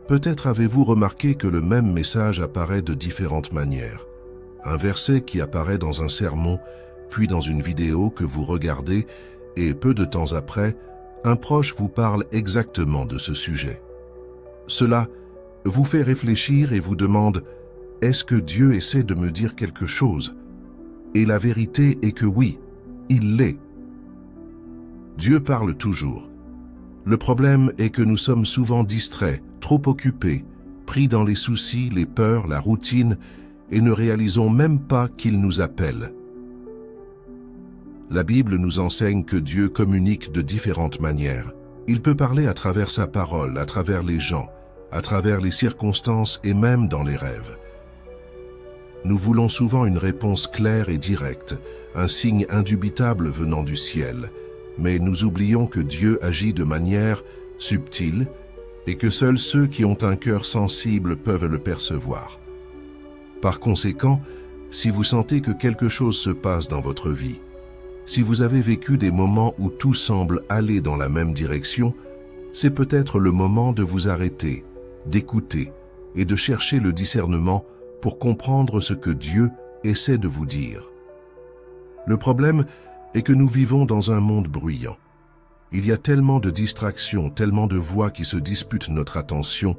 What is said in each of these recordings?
Peut-être avez-vous remarqué que le même message apparaît de différentes manières. Un verset qui apparaît dans un sermon, puis dans une vidéo que vous regardez, et peu de temps après, un proche vous parle exactement de ce sujet. Cela vous fait réfléchir et vous demande « Est-ce que Dieu essaie de me dire quelque chose ?» Et la vérité est que oui, il l'est. Dieu parle toujours. Le problème est que nous sommes souvent distraits, trop occupés, pris dans les soucis, les peurs, la routine, et ne réalisons même pas qu'il nous appelle. La Bible nous enseigne que Dieu communique de différentes manières. Il peut parler à travers sa parole, à travers les gens, à travers les circonstances et même dans les rêves. Nous voulons souvent une réponse claire et directe, un signe indubitable venant du ciel, mais nous oublions que Dieu agit de manière subtile et que seuls ceux qui ont un cœur sensible peuvent le percevoir. Par conséquent, si vous sentez que quelque chose se passe dans votre vie, si vous avez vécu des moments où tout semble aller dans la même direction, c'est peut-être le moment de vous arrêter, d'écouter et de chercher le discernement pour comprendre ce que Dieu essaie de vous dire. Le problème est que nous vivons dans un monde bruyant. Il y a tellement de distractions, tellement de voix qui se disputent notre attention,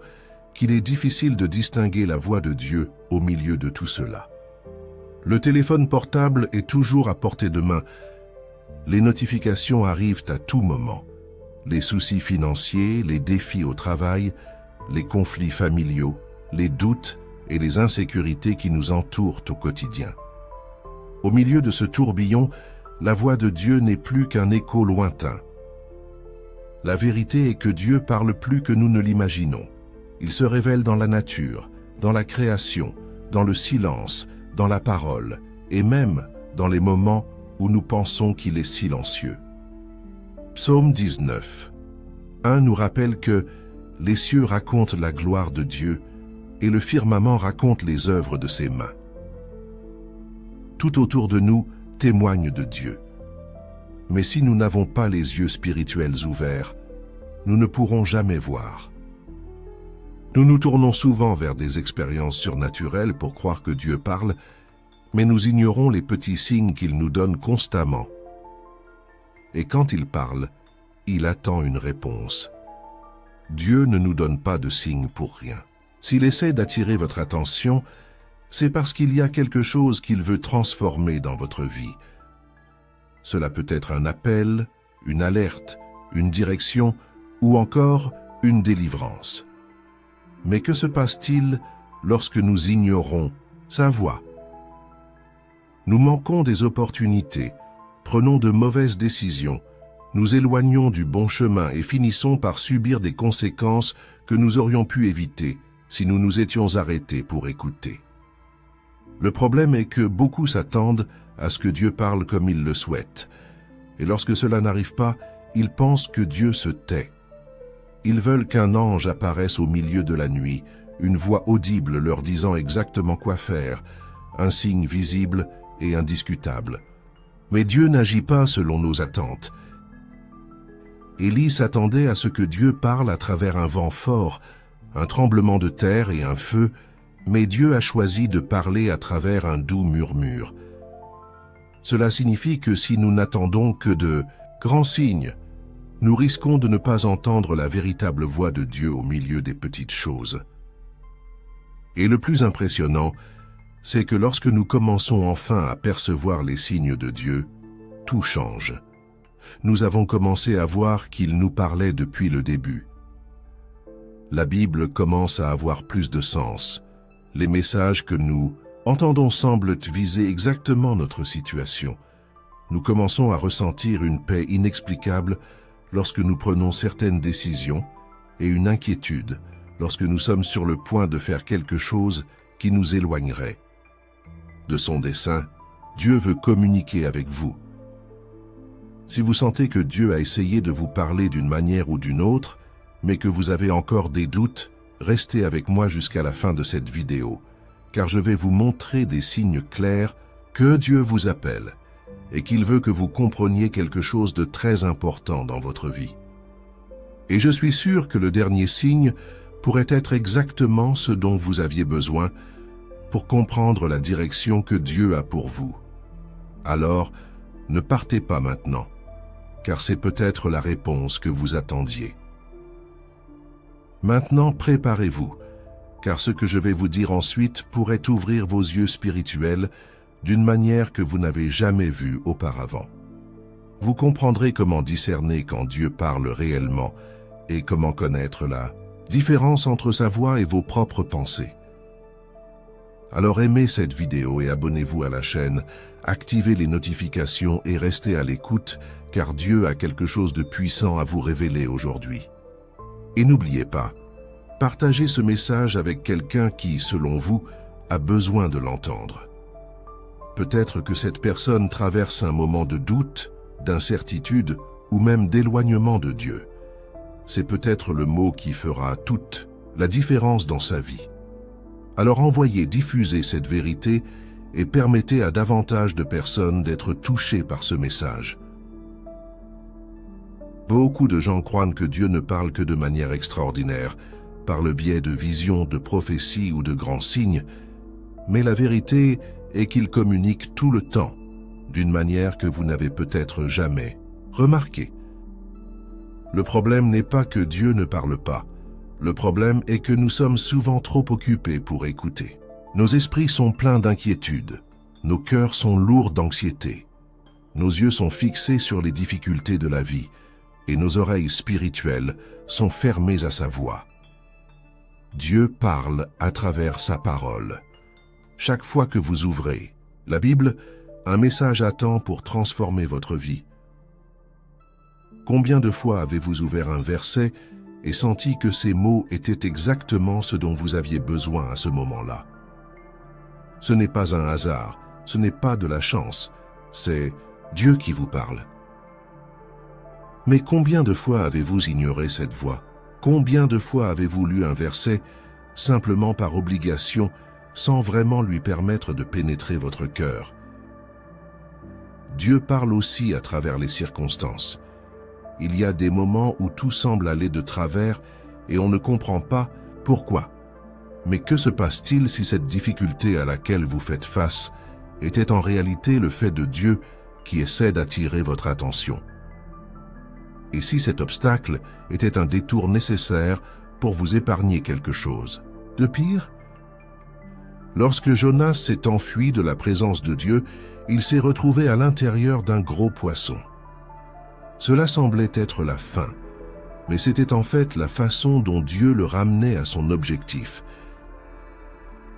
qu'il est difficile de distinguer la voix de Dieu au milieu de tout cela. Le téléphone portable est toujours à portée de main. Les notifications arrivent à tout moment. Les soucis financiers, les défis au travail, les conflits familiaux, les doutes et les insécurités qui nous entourent au quotidien. Au milieu de ce tourbillon, la voix de Dieu n'est plus qu'un écho lointain. La vérité est que Dieu parle plus que nous ne l'imaginons. Il se révèle dans la nature, dans la création, dans le silence, dans la parole, et même dans les moments où nous pensons qu'il est silencieux. Psaume 19. 1 nous rappelle que les cieux racontent la gloire de Dieu et le firmament raconte les œuvres de ses mains. Tout autour de nous témoigne de Dieu. Mais si nous n'avons pas les yeux spirituels ouverts, nous ne pourrons jamais voir. Nous nous tournons souvent vers des expériences surnaturelles pour croire que Dieu parle, mais nous ignorons les petits signes qu'il nous donne constamment. Et quand il parle, il attend une réponse. Dieu ne nous donne pas de signes pour rien. S'il essaie d'attirer votre attention, c'est parce qu'il y a quelque chose qu'il veut transformer dans votre vie. Cela peut être un appel, une alerte, une direction ou encore une délivrance. Mais que se passe-t-il lorsque nous ignorons sa voix? Nous manquons des opportunités, prenons de mauvaises décisions, nous éloignons du bon chemin et finissons par subir des conséquences que nous aurions pu éviter si nous nous étions arrêtés pour écouter. Le problème est que beaucoup s'attendent à ce que Dieu parle comme ils le souhaitent. Et lorsque cela n'arrive pas, ils pensent que Dieu se tait. Ils veulent qu'un ange apparaisse au milieu de la nuit, une voix audible leur disant exactement quoi faire, un signe visible et indiscutable. Mais Dieu n'agit pas selon nos attentes. Élie s'attendait à ce que Dieu parle à travers un vent fort, un tremblement de terre et un feu, mais Dieu a choisi de parler à travers un doux murmure. Cela signifie que si nous n'attendons que de grands signes, nous risquons de ne pas entendre la véritable voix de Dieu au milieu des petites choses. Et le plus impressionnant, c'est que lorsque nous commençons enfin à percevoir les signes de Dieu, tout change. Nous avons commencé à voir qu'il nous parlait depuis le début. La Bible commence à avoir plus de sens. Les messages que nous entendons semblent viser exactement notre situation. Nous commençons à ressentir une paix inexplicable lorsque nous prenons certaines décisions et une inquiétude lorsque nous sommes sur le point de faire quelque chose qui nous éloignerait de son dessein. Dieu veut communiquer avec vous. Si vous sentez que Dieu a essayé de vous parler d'une manière ou d'une autre, mais que vous avez encore des doutes, restez avec moi jusqu'à la fin de cette vidéo, car je vais vous montrer des signes clairs que Dieu vous appelle et qu'il veut que vous compreniez quelque chose de très important dans votre vie. Et je suis sûr que le dernier signe pourrait être exactement ce dont vous aviez besoin pour comprendre la direction que Dieu a pour vous. Alors, ne partez pas maintenant, car c'est peut-être la réponse que vous attendiez. Maintenant, préparez-vous, car ce que je vais vous dire ensuite pourrait ouvrir vos yeux spirituels d'une manière que vous n'avez jamais vue auparavant. Vous comprendrez comment discerner quand Dieu parle réellement et comment connaître la différence entre sa voix et vos propres pensées. Alors aimez cette vidéo et abonnez-vous à la chaîne, activez les notifications et restez à l'écoute, car Dieu a quelque chose de puissant à vous révéler aujourd'hui. Et n'oubliez pas, partagez ce message avec quelqu'un qui, selon vous, a besoin de l'entendre. Peut-être que cette personne traverse un moment de doute, d'incertitude ou même d'éloignement de Dieu. C'est peut-être le mot qui fera toute la différence dans sa vie. Alors envoyez diffuser cette vérité et permettez à davantage de personnes d'être touchées par ce message. Beaucoup de gens croient que Dieu ne parle que de manière extraordinaire, par le biais de visions, de prophéties ou de grands signes, mais la vérité est qu'il communique tout le temps, d'une manière que vous n'avez peut-être jamais remarquée. Le problème n'est pas que Dieu ne parle pas. Le problème est que nous sommes souvent trop occupés pour écouter. Nos esprits sont pleins d'inquiétude. Nos cœurs sont lourds d'anxiété. Nos yeux sont fixés sur les difficultés de la vie et nos oreilles spirituelles sont fermées à sa voix. Dieu parle à travers sa parole. Chaque fois que vous ouvrez la Bible, un message attend pour transformer votre vie. Combien de fois avez-vous ouvert un verset et senti que ces mots étaient exactement ce dont vous aviez besoin à ce moment-là? Ce n'est pas un hasard, ce n'est pas de la chance, c'est Dieu qui vous parle. Mais combien de fois avez-vous ignoré cette voix? Combien de fois avez-vous lu un verset simplement par obligation, sans vraiment lui permettre de pénétrer votre cœur? Dieu parle aussi à travers les circonstances. Il y a des moments où tout semble aller de travers et on ne comprend pas pourquoi. Mais que se passe-t-il si cette difficulté à laquelle vous faites face était en réalité le fait de Dieu qui essaie d'attirer votre attention? Et si cet obstacle était un détour nécessaire pour vous épargner quelque chose de pire? Lorsque Jonas s'est enfui de la présence de Dieu, il s'est retrouvé à l'intérieur d'un gros poisson. Cela semblait être la fin, mais c'était en fait la façon dont Dieu le ramenait à son objectif.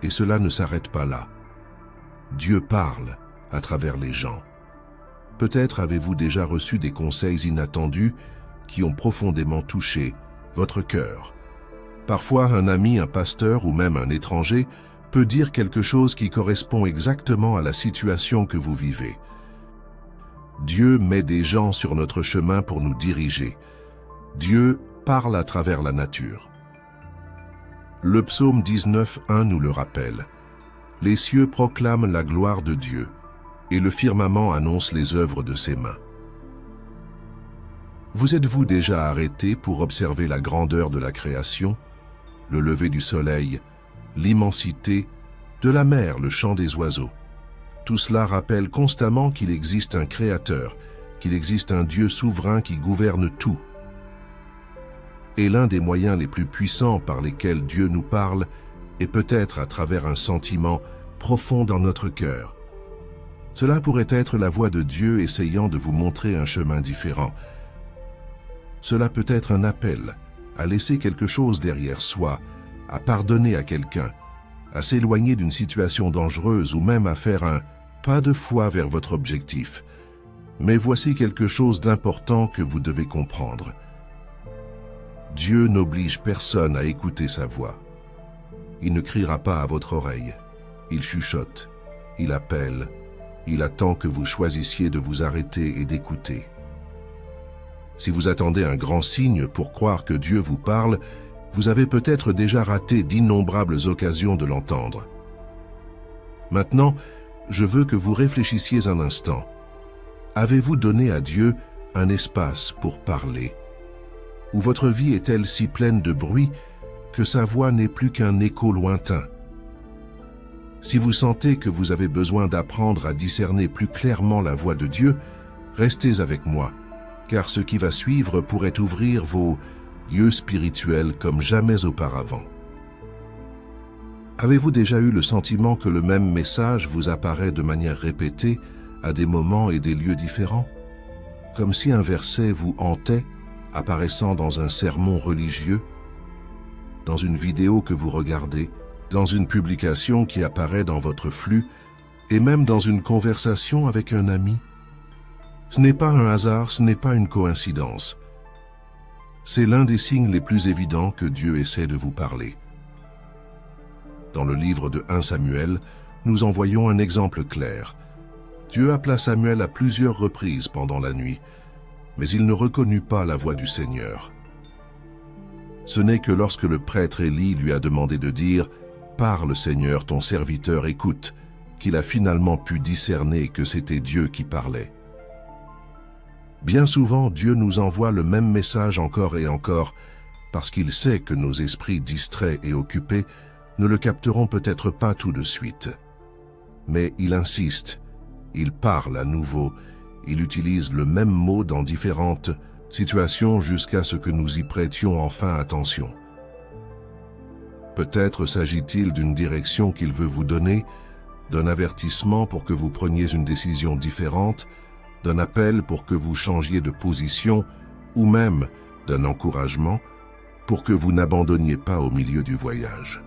Et cela ne s'arrête pas là. Dieu parle à travers les gens. Peut-être avez-vous déjà reçu des conseils inattendus qui ont profondément touché votre cœur. Parfois, un ami, un pasteur ou même un étranger peut dire quelque chose qui correspond exactement à la situation que vous vivez. Dieu met des gens sur notre chemin pour nous diriger. Dieu parle à travers la nature. Le psaume 19:1 nous le rappelle. Les cieux proclament la gloire de Dieu, et le firmament annonce les œuvres de ses mains. Vous êtes-vous déjà arrêté pour observer la grandeur de la création, le lever du soleil, l'immensité de la mer, le chant des oiseaux? Tout cela rappelle constamment qu'il existe un Créateur, qu'il existe un Dieu souverain qui gouverne tout. Et l'un des moyens les plus puissants par lesquels Dieu nous parle est peut-être à travers un sentiment profond dans notre cœur. Cela pourrait être la voix de Dieu essayant de vous montrer un chemin différent. Cela peut être un appel à laisser quelque chose derrière soi, à pardonner à quelqu'un, à s'éloigner d'une situation dangereuse ou même à faire un pas de foi vers votre objectif. Mais voici quelque chose d'important que vous devez comprendre. Dieu n'oblige personne à écouter sa voix. Il ne criera pas à votre oreille. Il chuchote, il appelle, il attend que vous choisissiez de vous arrêter et d'écouter. Si vous attendez un grand signe pour croire que Dieu vous parle, vous avez peut-être déjà raté d'innombrables occasions de l'entendre. Maintenant, je veux que vous réfléchissiez un instant. Avez-vous donné à Dieu un espace pour parler? Ou votre vie est-elle si pleine de bruit que sa voix n'est plus qu'un écho lointain. Si vous sentez que vous avez besoin d'apprendre à discerner plus clairement la voix de Dieu, restez avec moi, car ce qui va suivre pourrait ouvrir vos yeux spirituels comme jamais auparavant. Avez-vous déjà eu le sentiment que le même message vous apparaît de manière répétée à des moments et des lieux différents? Comme si un verset vous hantait, apparaissant dans un sermon religieux, dans une vidéo que vous regardez, dans une publication qui apparaît dans votre flux, et même dans une conversation avec un ami. Ce n'est pas un hasard, ce n'est pas une coïncidence. C'est l'un des signes les plus évidents que Dieu essaie de vous parler. Dans le livre de 1 Samuel, nous en voyons un exemple clair. Dieu appela Samuel à plusieurs reprises pendant la nuit, mais il ne reconnut pas la voix du Seigneur. Ce n'est que lorsque le prêtre Élie lui a demandé de dire « Parle, Seigneur, ton serviteur écoute », qu'il a finalement pu discerner que c'était Dieu qui parlait. Bien souvent, Dieu nous envoie le même message encore et encore, parce qu'il sait que nos esprits distraits et occupés ne le capteront peut-être pas tout de suite. Mais il insiste, il parle à nouveau, il utilise le même mot dans différentes situations jusqu'à ce que nous y prêtions enfin attention. Peut-être s'agit-il d'une direction qu'il veut vous donner, d'un avertissement pour que vous preniez une décision différente, d'un appel pour que vous changiez de position, ou même d'un encouragement pour que vous n'abandonniez pas au milieu du voyage.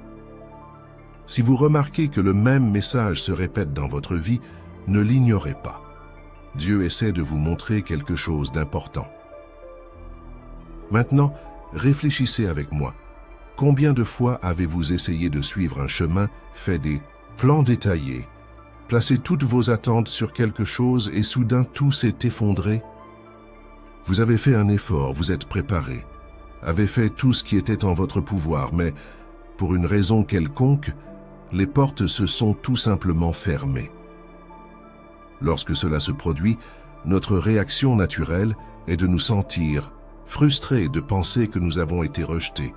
Si vous remarquez que le même message se répète dans votre vie, ne l'ignorez pas. Dieu essaie de vous montrer quelque chose d'important. Maintenant, réfléchissez avec moi. Combien de fois avez-vous essayé de suivre un chemin, fait des plans détaillés, placé toutes vos attentes sur quelque chose et soudain tout s'est effondré? Vous avez fait un effort, vous êtes préparé, avez fait tout ce qui était en votre pouvoir, mais pour une raison quelconque, les portes se sont tout simplement fermées. Lorsque cela se produit, notre réaction naturelle est de nous sentir frustrés de penser que nous avons été rejetés,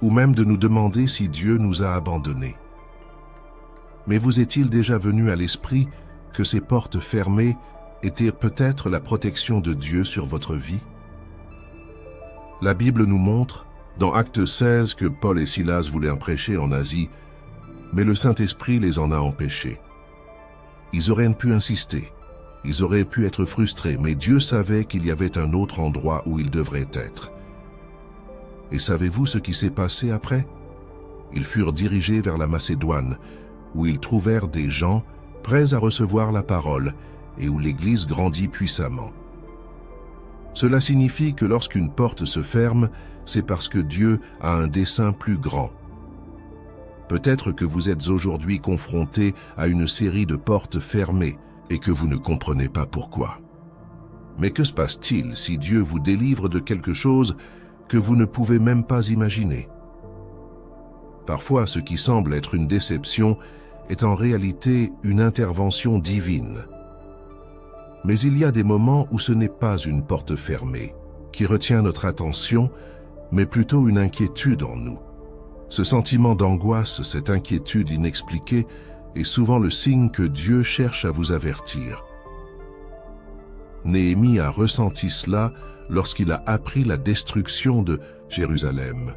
ou même de nous demander si Dieu nous a abandonnés. Mais vous est-il déjà venu à l'esprit que ces portes fermées étaient peut-être la protection de Dieu sur votre vie? La Bible nous montre, dans Actes 16, que Paul et Silas voulaient prêcher en Asie, mais le Saint-Esprit les en a empêchés. Ils auraient pu insister, ils auraient pu être frustrés, mais Dieu savait qu'il y avait un autre endroit où ils devraient être. Et savez-vous ce qui s'est passé après? Ils furent dirigés vers la Macédoine, où ils trouvèrent des gens prêts à recevoir la parole et où l'Église grandit puissamment. Cela signifie que lorsqu'une porte se ferme, c'est parce que Dieu a un dessein plus grand. Peut-être que vous êtes aujourd'hui confrontés à une série de portes fermées et que vous ne comprenez pas pourquoi. Mais que se passe-t-il si Dieu vous délivre de quelque chose que vous ne pouvez même pas imaginer? Parfois, ce qui semble être une déception est en réalité une intervention divine. Mais il y a des moments où ce n'est pas une porte fermée qui retient notre attention, mais plutôt une inquiétude en nous. Ce sentiment d'angoisse, cette inquiétude inexpliquée, est souvent le signe que Dieu cherche à vous avertir. Néhémie a ressenti cela lorsqu'il a appris la destruction de Jérusalem.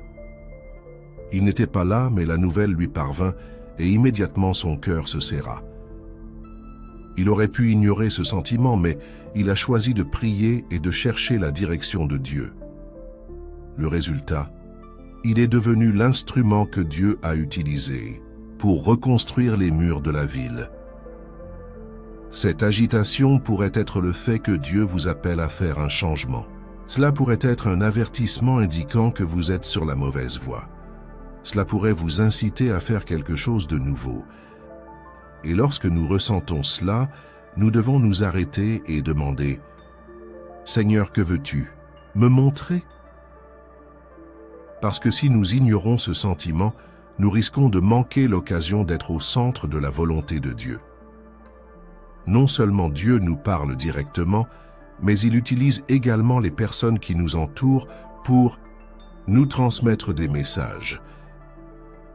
Il n'était pas là, mais la nouvelle lui parvint et immédiatement son cœur se serra. Il aurait pu ignorer ce sentiment, mais il a choisi de prier et de chercher la direction de Dieu. Le résultat, il est devenu l'instrument que Dieu a utilisé pour reconstruire les murs de la ville. Cette agitation pourrait être le fait que Dieu vous appelle à faire un changement. Cela pourrait être un avertissement indiquant que vous êtes sur la mauvaise voie. Cela pourrait vous inciter à faire quelque chose de nouveau. Et lorsque nous ressentons cela, nous devons nous arrêter et demander « Seigneur, que veux-tu? Me montrer ?» Parce que si nous ignorons ce sentiment, nous risquons de manquer l'occasion d'être au centre de la volonté de Dieu. Non seulement Dieu nous parle directement, mais il utilise également les personnes qui nous entourent pour nous transmettre des messages.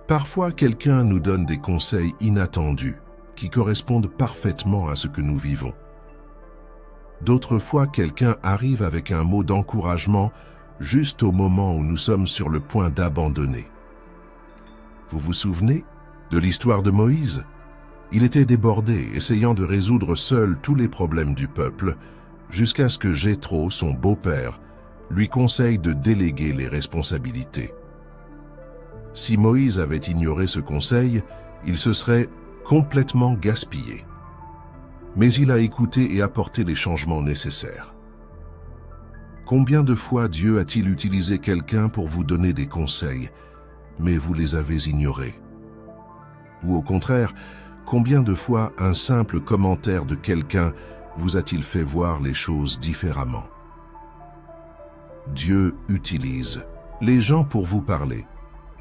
Parfois, quelqu'un nous donne des conseils inattendus qui correspondent parfaitement à ce que nous vivons. D'autres fois, quelqu'un arrive avec un mot d'encouragement juste au moment où nous sommes sur le point d'abandonner. Vous vous souvenez de l'histoire de Moïse? Il était débordé, essayant de résoudre seul tous les problèmes du peuple, jusqu'à ce que Jéthro, son beau-père, lui conseille de déléguer les responsabilités. Si Moïse avait ignoré ce conseil, il se serait complètement gaspillé. Mais il a écouté et apporté les changements nécessaires. Combien de fois Dieu a-t-il utilisé quelqu'un pour vous donner des conseils, mais vous les avez ignorés? Ou au contraire, combien de fois un simple commentaire de quelqu'un vous a-t-il fait voir les choses différemment? Dieu utilise les gens pour vous parler.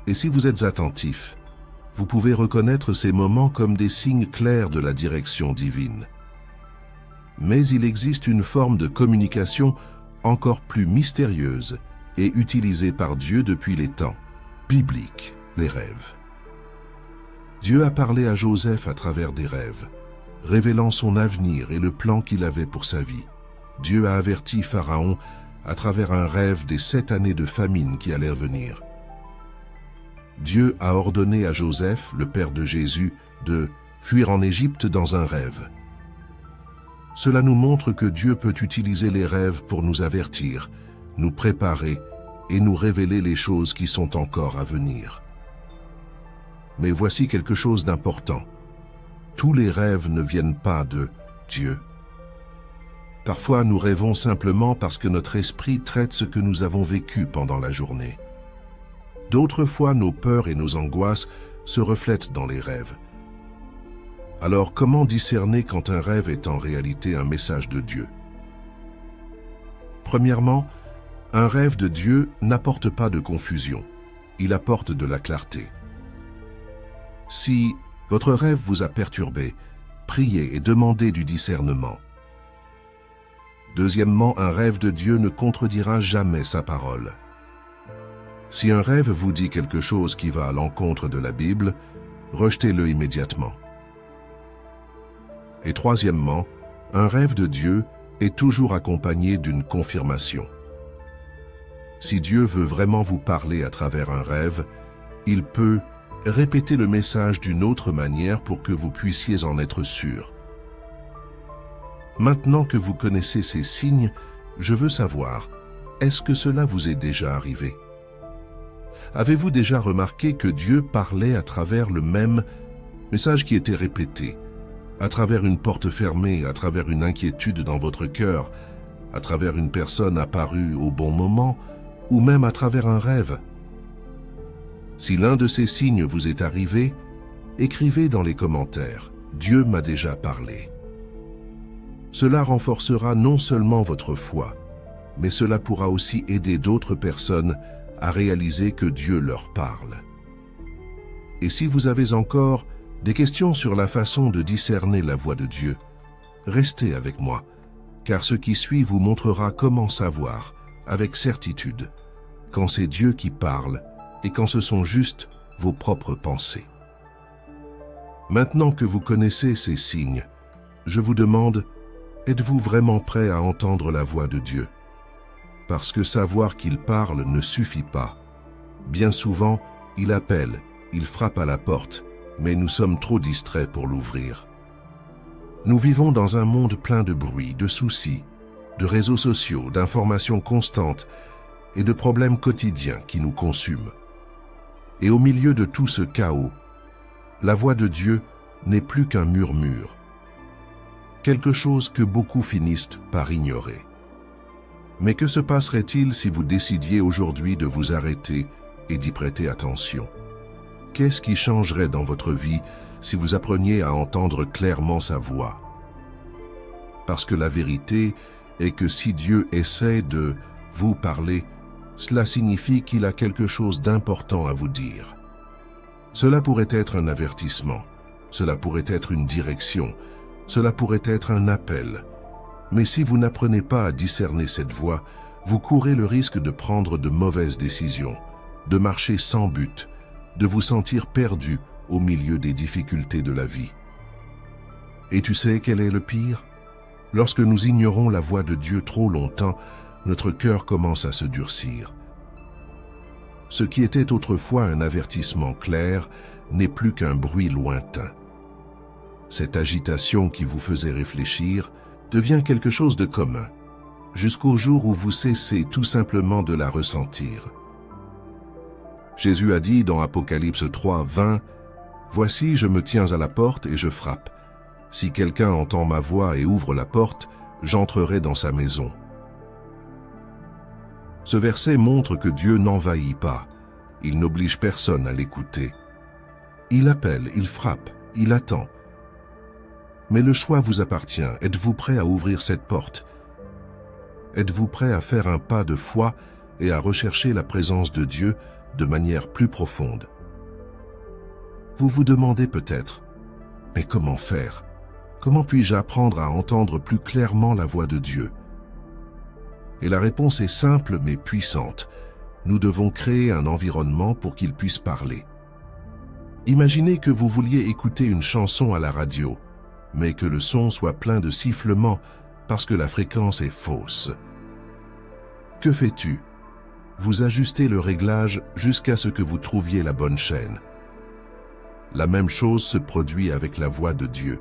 Et si vous êtes attentif, vous pouvez reconnaître ces moments comme des signes clairs de la direction divine. Mais il existe une forme de communication encore plus mystérieuse et utilisée par Dieu depuis les temps bibliques, les rêves. Dieu a parlé à Joseph à travers des rêves, révélant son avenir et le plan qu'il avait pour sa vie. Dieu a averti Pharaon à travers un rêve des 7 années de famine qui allaient venir. Dieu a ordonné à Joseph, le père de Jésus, de fuir en Égypte dans un rêve. Cela nous montre que Dieu peut utiliser les rêves pour nous avertir, nous préparer et nous révéler les choses qui sont encore à venir. Mais voici quelque chose d'important. Tous les rêves ne viennent pas de Dieu. Parfois, nous rêvons simplement parce que notre esprit traite ce que nous avons vécu pendant la journée. D'autres fois, nos peurs et nos angoisses se reflètent dans les rêves. Alors, comment discerner quand un rêve est en réalité un message de Dieu? Premièrement, un rêve de Dieu n'apporte pas de confusion, il apporte de la clarté. Si votre rêve vous a perturbé, priez et demandez du discernement. Deuxièmement, un rêve de Dieu ne contredira jamais sa parole. Si un rêve vous dit quelque chose qui va à l'encontre de la Bible, rejetez-le immédiatement. Et troisièmement, un rêve de Dieu est toujours accompagné d'une confirmation. Si Dieu veut vraiment vous parler à travers un rêve, il peut répéter le message d'une autre manière pour que vous puissiez en être sûr. Maintenant que vous connaissez ces signes, je veux savoir, est-ce que cela vous est déjà arrivé? Avez-vous déjà remarqué que Dieu parlait à travers le même message qui était répété, à travers une porte fermée, à travers une inquiétude dans votre cœur, à travers une personne apparue au bon moment, ou même à travers un rêve? Si l'un de ces signes vous est arrivé, écrivez dans les commentaires « Dieu m'a déjà parlé ». Cela renforcera non seulement votre foi, mais cela pourra aussi aider d'autres personnes à réaliser que Dieu leur parle. Et si vous avez encore des questions sur la façon de discerner la voix de Dieu, restez avec moi, car ce qui suit vous montrera comment savoir, avec certitude, quand c'est Dieu qui parle et quand ce sont juste vos propres pensées. Maintenant que vous connaissez ces signes, je vous demande, êtes-vous vraiment prêt à entendre la voix de Dieu? Parce que savoir qu'il parle ne suffit pas. Bien souvent, il appelle, il frappe à la porte, mais nous sommes trop distraits pour l'ouvrir. Nous vivons dans un monde plein de bruit, de soucis, de réseaux sociaux, d'informations constantes et de problèmes quotidiens qui nous consument. Et au milieu de tout ce chaos, la voix de Dieu n'est plus qu'un murmure, quelque chose que beaucoup finissent par ignorer. Mais que se passerait-il si vous décidiez aujourd'hui de vous arrêter et d'y prêter attention? Qu'est-ce qui changerait dans votre vie si vous appreniez à entendre clairement sa voix? Parce que la vérité est que si Dieu essaie de vous parler, cela signifie qu'il a quelque chose d'important à vous dire. Cela pourrait être un avertissement, cela pourrait être une direction, cela pourrait être un appel. Mais si vous n'apprenez pas à discerner cette voix, vous courez le risque de prendre de mauvaises décisions, de marcher sans but, de vous sentir perdu au milieu des difficultés de la vie. Et tu sais quel est le pire? Lorsque nous ignorons la voix de Dieu trop longtemps, notre cœur commence à se durcir. Ce qui était autrefois un avertissement clair n'est plus qu'un bruit lointain. Cette agitation qui vous faisait réfléchir devient quelque chose de commun, jusqu'au jour où vous cessez tout simplement de la ressentir. Jésus a dit dans Apocalypse 3, 20, « Voici, je me tiens à la porte et je frappe. Si quelqu'un entend ma voix et ouvre la porte, j'entrerai dans sa maison. » Ce verset montre que Dieu n'envahit pas. Il n'oblige personne à l'écouter. Il appelle, il frappe, il attend. Mais le choix vous appartient. Êtes-vous prêt à ouvrir cette porte? Êtes-vous prêt à faire un pas de foi et à rechercher la présence de Dieu de manière plus profonde? Vous vous demandez peut-être, mais comment faire? Comment puis-je apprendre à entendre plus clairement la voix de Dieu? Et la réponse est simple mais puissante. Nous devons créer un environnement pour qu'il puisse parler. Imaginez que vous vouliez écouter une chanson à la radio, mais que le son soit plein de sifflements parce que la fréquence est fausse. Que fais-tu? Vous ajustez le réglage jusqu'à ce que vous trouviez la bonne chaîne. La même chose se produit avec la voix de Dieu.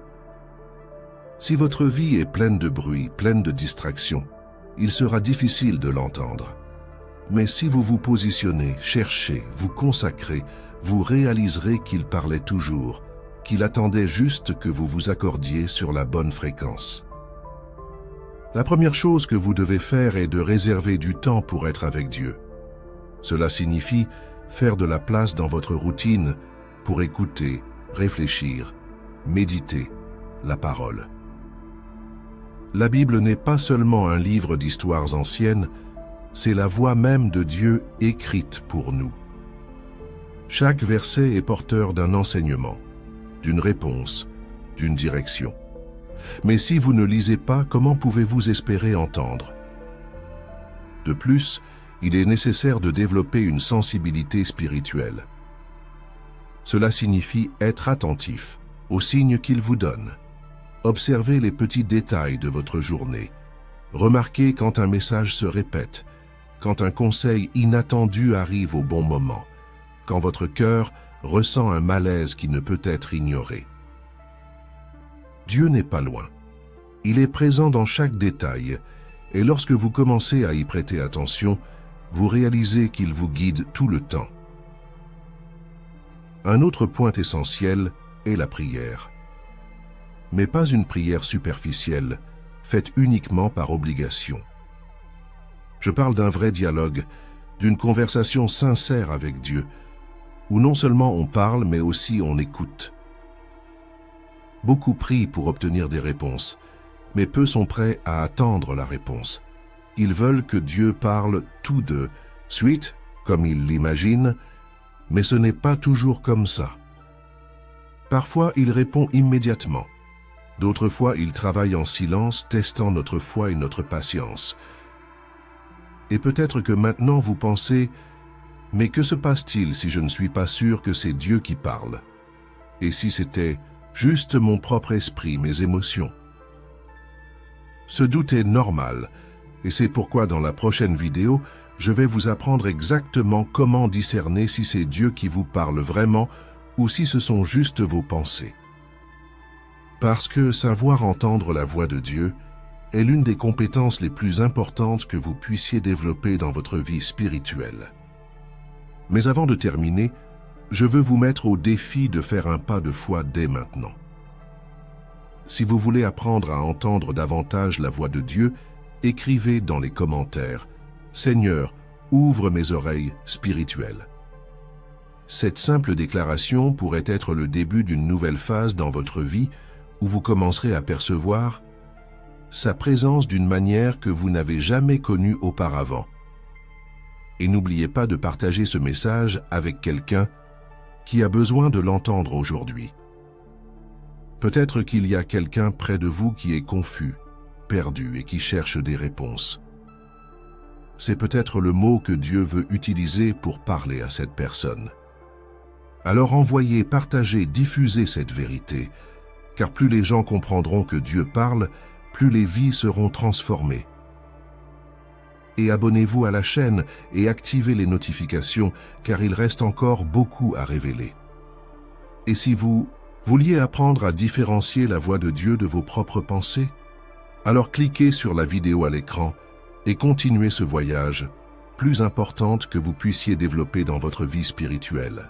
Si votre vie est pleine de bruit, pleine de distractions, il sera difficile de l'entendre. Mais si vous vous positionnez, cherchez, vous consacrez, vous réaliserez qu'il parlait toujours, qu'il attendait juste que vous vous accordiez sur la bonne fréquence. La première chose que vous devez faire est de réserver du temps pour être avec Dieu. Cela signifie faire de la place dans votre routine pour écouter, réfléchir, méditer la parole. La Bible n'est pas seulement un livre d'histoires anciennes, c'est la voix même de Dieu écrite pour nous. Chaque verset est porteur d'un enseignement, d'une réponse, d'une direction. Mais si vous ne lisez pas, comment pouvez-vous espérer entendre? De plus, il est nécessaire de développer une sensibilité spirituelle. Cela signifie être attentif aux signes qu'il vous donne. Observez les petits détails de votre journée. Remarquez quand un message se répète, quand un conseil inattendu arrive au bon moment, quand votre cœur ressent un malaise qui ne peut être ignoré. Dieu n'est pas loin. Il est présent dans chaque détail, et lorsque vous commencez à y prêter attention, vous réalisez qu'il vous guide tout le temps. Un autre point essentiel est la prière. Mais pas une prière superficielle, faite uniquement par obligation. Je parle d'un vrai dialogue, d'une conversation sincère avec Dieu, où non seulement on parle, mais aussi on écoute. Beaucoup prient pour obtenir des réponses, mais peu sont prêts à attendre la réponse. Ils veulent que Dieu parle tout de suite, comme ils l'imaginent, mais ce n'est pas toujours comme ça. Parfois, il répond immédiatement. D'autres fois, il travaille en silence, testant notre foi et notre patience. Et peut-être que maintenant vous pensez, mais que se passe-t-il si je ne suis pas sûr que c'est Dieu qui parle? Et si c'était juste mon propre esprit, mes émotions? Ce doute est normal, et c'est pourquoi dans la prochaine vidéo, je vais vous apprendre exactement comment discerner si c'est Dieu qui vous parle vraiment ou si ce sont juste vos pensées. Parce que savoir entendre la voix de Dieu est l'une des compétences les plus importantes que vous puissiez développer dans votre vie spirituelle. Mais avant de terminer, je veux vous mettre au défi de faire un pas de foi dès maintenant. Si vous voulez apprendre à entendre davantage la voix de Dieu, écrivez dans les commentaires « Seigneur, ouvre mes oreilles spirituelles ». Cette simple déclaration pourrait être le début d'une nouvelle phase dans votre vie où vous commencerez à percevoir sa présence d'une manière que vous n'avez jamais connue auparavant. Et n'oubliez pas de partager ce message avec quelqu'un qui a besoin de l'entendre aujourd'hui. Peut-être qu'il y a quelqu'un près de vous qui est confus, perdu et qui cherche des réponses. C'est peut-être le mot que Dieu veut utiliser pour parler à cette personne. Alors envoyez, partagez, diffusez cette vérité, car plus les gens comprendront que Dieu parle, plus les vies seront transformées. Et abonnez-vous à la chaîne et activez les notifications, car il reste encore beaucoup à révéler. Et si vous vouliez apprendre à différencier la voix de Dieu de vos propres pensées, alors cliquez sur la vidéo à l'écran et continuez ce voyage, plus importante que vous puissiez développer dans votre vie spirituelle.